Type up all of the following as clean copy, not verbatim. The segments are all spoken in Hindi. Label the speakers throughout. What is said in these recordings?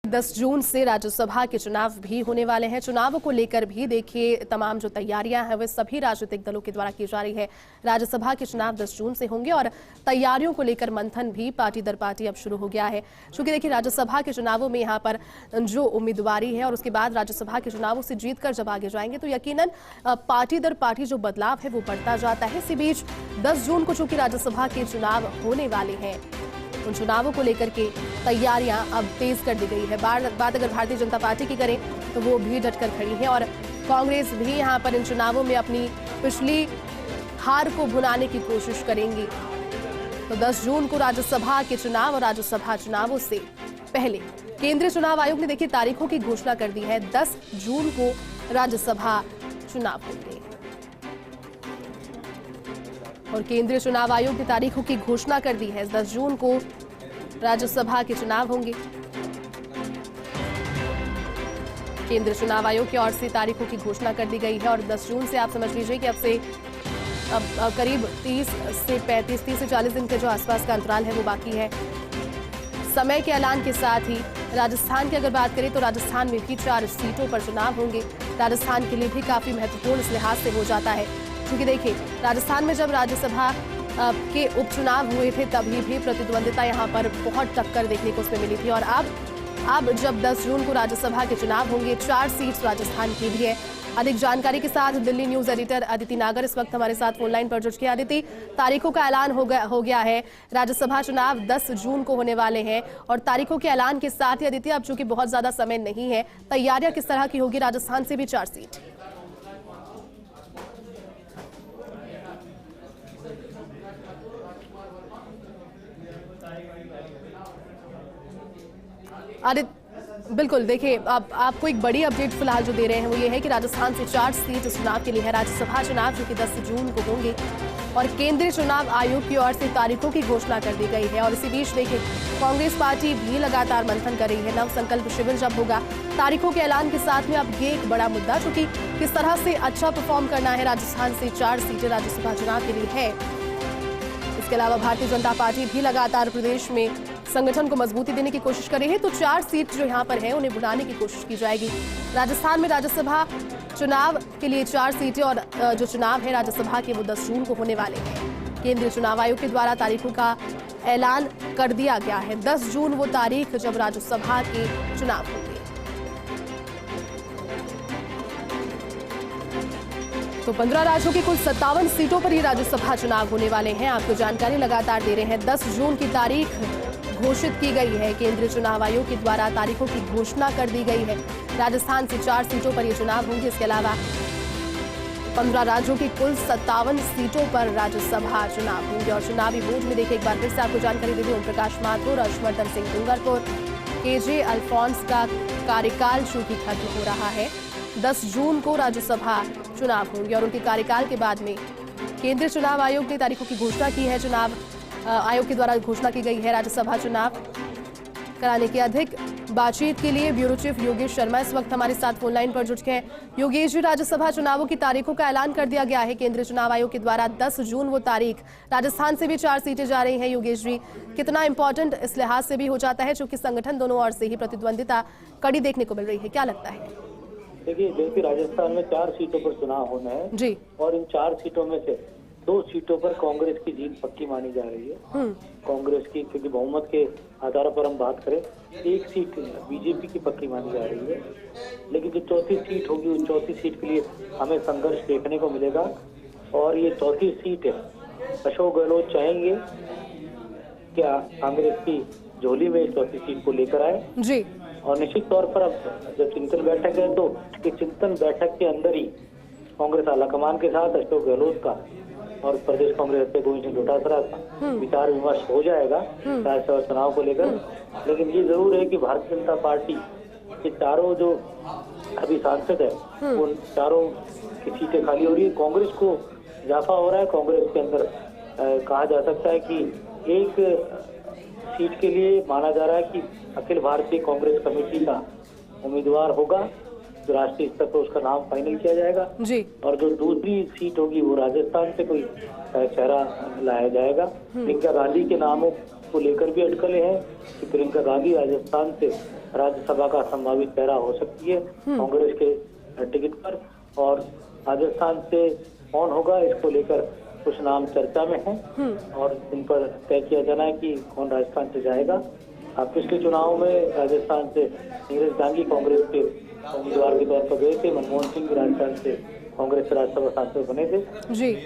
Speaker 1: 10 जून से राज्यसभा के चुनाव भी होने वाले हैं। चुनावों को लेकर भी देखिए तमाम जो तैयारियां हैं वे सभी राजनीतिक दलों के द्वारा की जा रही है। राज्यसभा के चुनाव 10 जून से होंगे और तैयारियों को लेकर मंथन भी पार्टी दर पार्टी अब शुरू हो गया है। क्योंकि देखिए राज्यसभा के चुनावों में यहाँ पर जो उम्मीदवारी है और उसके बाद राज्यसभा के चुनावों से जीतकर जब आगे जाएंगे तो यकीनन पार्टी दर पार्टी जो बदलाव है वो बढ़ता जाता है। इसी बीच 10 जून को चूंकि राज्यसभा के चुनाव होने वाले हैं, उन चुनावों को लेकर के तैयारियां अब तेज कर दी गई है। बात अगर भारतीय जनता पार्टी की करें तो वो भी डटकर खड़ी है और कांग्रेस भी यहां पर इन चुनावों में अपनी पिछली हार को भुनाने की कोशिश करेंगी। तो 10 जून को राज्यसभा के चुनाव और राज्यसभा चुनावों से पहले केंद्रीय चुनाव आयोग ने देखिए तारीखों की घोषणा कर दी है। 10 जून को राज्यसभा चुनाव होंगे और केंद्रीय चुनाव आयोग ने तारीखों की घोषणा कर दी है। 10 जून को राज्यसभा के चुनाव होंगे। केंद्रीय चुनाव आयोग की ओर से तारीखों की घोषणा कर दी गई है और 10 जून से आप समझ लीजिए कि अब करीब 30 से 40 दिन के जो आसपास का अंतराल है वो बाकी है। समय के ऐलान के साथ ही राजस्थान की अगर बात करें तो राजस्थान में भी 4 सीटों पर चुनाव होंगे। राजस्थान के लिए भी काफी महत्वपूर्ण इस लिहाज से हो जाता है क्योंकि देखिए राजस्थान में जब राज्यसभा के उपचुनाव हुए थे तभी भी प्रतिद्वंदिता यहां पर बहुत टक्कर देखने को उसमें मिली थी और अब जब 10 जून को राज्यसभा के चुनाव होंगे, 4 सीट राजस्थान की भी है। अधिक जानकारी के साथ दिल्ली न्यूज एडिटर अदिति नागर इस वक्त हमारे साथ फोन लाइन पर जुड़ गए। अदिति, तारीखों का ऐलान हो गया है। राज्यसभा चुनाव 10 जून को होने वाले हैं और तारीखों के ऐलान के साथ ही अदिति अब चूंकि बहुत ज्यादा समय नहीं है, तैयारियां किस तरह की होगी? राजस्थान से भी 4 सीट। अरे बिल्कुल, देखिए आपको एक बड़ी अपडेट फिलहाल जो दे रहे हैं वो ये है कि राजस्थान से 4 सीट इस चुनाव के लिए है। राज्यसभा चुनाव जो कि 10 जून को होंगे और केंद्रीय चुनाव आयोग की ओर से तारीखों की घोषणा कर दी गई है। और इसी बीच देखिए कांग्रेस पार्टी भी लगातार मंथन कर रही है। नव संकल्प शिविर जब होगा, तारीखों के ऐलान के साथ में अब ये एक बड़ा मुद्दा चूंकि किस तरह से अच्छा परफॉर्म करना है, राजस्थान से 4 सीटें राज्यसभा चुनाव के लिए है। इसके अलावा भारतीय जनता पार्टी भी लगातार प्रदेश में संगठन को मजबूती देने की कोशिश कर रही है। तो 4 सीट जो यहां पर है उन्हें बुलाने की कोशिश की जाएगी। राजस्थान में राज्यसभा चुनाव के लिए 4 सीटें और जो चुनाव है राज्यसभा के वो 10 जून को होने वाले हैं। केंद्रीय चुनाव आयोग के द्वारा तारीखों का ऐलान कर दिया गया है। 10 जून वो तारीख जब राज्यसभा के चुनाव होंगे। तो 15 राज्यों की कुल 57 सीटों पर ही राज्यसभा चुनाव होने वाले हैं। आपको जानकारी लगातार दे रहे हैं। 10 जून की तारीख घोषित की गई है। केंद्रीय चुनाव आयोग के द्वारा तारीखों की घोषणा कर दी गई है। राजस्थान से 4 सीटों पर ये चुनाव होंगे। इसके अलावा 15 राज्यों की कुल 57 सीटों पर राज्यसभा चुनाव होंगे। और चुनावी बोर्ड में देखिए एक बार फिर से आपको जानकारी दे दी, ओम प्रकाश माथुर, हर्षवर्धन सिंह डूंगरपुर, केजे अल्फोंस का कार्यकाल चूंकि खत्म हो रहा है। 10 जून को राज्यसभा चुनाव होंगे और उनके कार्यकाल के बाद में केंद्रीय चुनाव आयोग ने तारीखों की घोषणा की है। चुनाव आयोग के द्वारा घोषणा की गई है राज्यसभा चुनाव कराने की। अधिक बातचीत के लिए ब्यूरो चीफ योगेश शर्मा इस वक्त हमारे साथ फोन लाइन पर जुड़ गए हैं। योगेश जी, राज्यसभा चुनावों की तारीखों का ऐलान कर दिया गया है केंद्रीय चुनाव आयोग के द्वारा। 10 जून वो तारीख, राजस्थान से भी 4 सीटें जा रही हैं। योगेश जी, कितना इंपॉर्टेंट इस लिहाज से भी हो जाता है क्योंकि संगठन दोनों ओर से ही प्रतिद्वंदिता कड़ी देखने को मिल रही है, क्या लगता है?
Speaker 2: देखिए राजस्थान में 4 सीटों पर चुनाव होना है जी, और इन 4 सीटों में से 2 सीटों पर कांग्रेस की जीत पक्की मानी जा रही है। कांग्रेस की, क्योंकि बहुमत के आधार पर हम बात करें, 1 सीट बीजेपी की पक्की मानी जा रही है। लेकिन जो 4थी सीट होगी उस 4थी सीट के लिए हमें संघर्ष देखने को मिलेगा। और ये 4थी सीट है, अशोक गहलोत चाहेंगे क्या कांग्रेस की झोली में 4थी सीट को लेकर आए जी। और निश्चित तौर पर अब जब चिंतन बैठक है तो इस चिंतन बैठक के अंदर ही कांग्रेस आलाकमान के साथ अशोक गहलोत का और प्रदेश कांग्रेस अध्यक्ष गोविंद सिंह डोटासरा का विचार विमर्श हो जाएगा राज्यसभा चुनाव को लेकर। लेकिन ये जरूर है कि भारतीय जनता पार्टी के चारों जो अभी सांसद है उन चारों की सीटें खाली हो रही है। कांग्रेस को इजाफा हो रहा है। कांग्रेस के अंदर कहा जा सकता है कि एक सीट के लिए माना जा रहा है कि अखिल भारतीय कांग्रेस कमेटी का उम्मीदवार होगा, जो राष्ट्रीय स्तर पर उसका नाम फाइनल किया जाएगा जी। और जो दूसरी सीट होगी वो राजस्थान से कोई चेहरा लाया जाएगा। प्रियंका गांधी के नामों को लेकर भी अटकलें हैं कि प्रियंका गांधी राजस्थान से राज्यसभा का संभावित चेहरा हो सकती है कांग्रेस के टिकट पर। और राजस्थान से कौन होगा इसको लेकर कुछ नाम चर्चा में हैं और इन पर तय किया जाना है कि कौन राजस्थान से जाएगा। पिछले चुनाव में राजस्थान से नीरज डांगी कांग्रेस के उम्मीदवार के तौर पर गए थे। मनमोहन सिंह भी राजस्थान से कांग्रेस के राज्यसभा सांसद बने थे।
Speaker 1: जी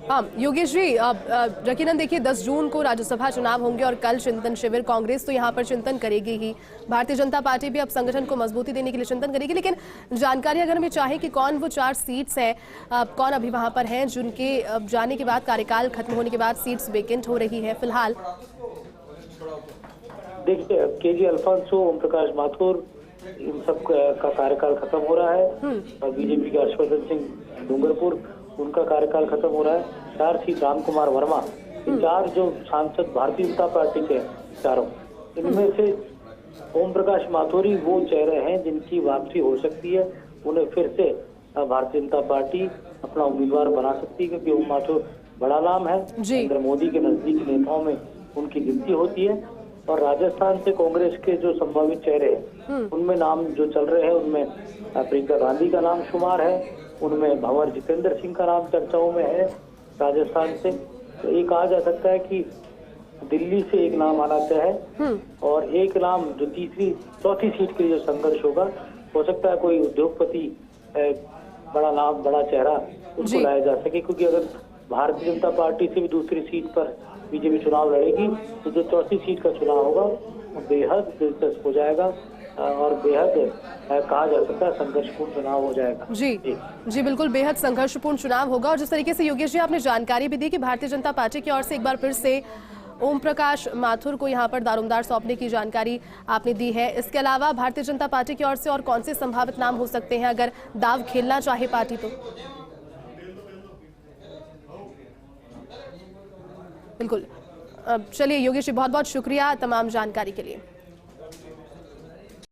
Speaker 1: हाँ योगेश जी, यकीनन देखिए 10 जून को राज्यसभा चुनाव होंगे और कल चिंतन शिविर, कांग्रेस तो यहाँ पर चिंतन करेगी ही, भारतीय जनता पार्टी भी अब संगठन को मजबूती देने के लिए चिंतन करेगी। लेकिन जानकारी अगर हमें चाहे कि कौन वो 4 सीट्स हैं, कौन अभी वहां पर हैं जिनके जाने के बाद, कार्यकाल खत्म होने के बाद सीट्स वेकेंट हो रही है फिलहाल?
Speaker 2: देखिए केजी अल्फांसो, ओम प्रकाश माथुर, इन सब का कार्यकाल खत्म हो रहा है और बीजेपी के हर्षवर्धन सिंह डूंगरपुर, उनका कार्यकाल खत्म हो रहा है। 4 सीट राम कुमार वर्मा, ये 4 जो सांसद भारतीय जनता पार्टी के चारों, इनमें से ओम प्रकाश माथुर वो चेहरे हैं जिनकी वापसी हो सकती है। उन्हें फिर से भारतीय जनता पार्टी अपना उम्मीदवार बना सकती है क्योंकि ओम माथुर बड़ा नाम है, नरेंद्र मोदी के नजदीकी नेताओं में उनकी गिनती होती है। और राजस्थान से कांग्रेस के जो संभावित चेहरे हैं उनमें नाम जो चल रहे हैं उनमें प्रियंका गांधी का नाम शुमार है, उनमें भंवर जितेंद्र सिंह का नाम चर्चाओं में है राजस्थान से। तो ये कहा जा सकता है कि दिल्ली से एक नाम आना है और एक नाम जो तीसरी चौथी सीट के लिए जो संघर्ष होगा, हो सकता है कोई उद्योगपति बड़ा नाम, बड़ा चेहरा उसको लाया जा सके। क्योंकि अगर भारतीय जनता पार्टी से भी दूसरी सीट पर बीजेपी चुनाव लड़ेगी तो जो चौथी सीट का चुनाव होगा वो बेहद दिलचस्प हो जाएगा और बेहद कहा जा सकता है संघर्षपूर्ण चुनाव हो जाएगा।
Speaker 1: जी बिल्कुल, बेहद संघर्षपूर्ण चुनाव होगा। और जिस तरीके से योगेश जी आपने जानकारी भी दी कि भारतीय जनता पार्टी की ओर से एक बार फिर से ओम प्रकाश माथुर को यहां पर दारोमदार सौंपने की जानकारी आपने दी है, इसके अलावा भारतीय जनता पार्टी की ओर से और कौन से संभावित नाम हो सकते हैं अगर दाव खेलना चाहे पार्टी तो? बिल्कुल, चलिए योगेश जी बहुत बहुत शुक्रिया तमाम जानकारी के लिए।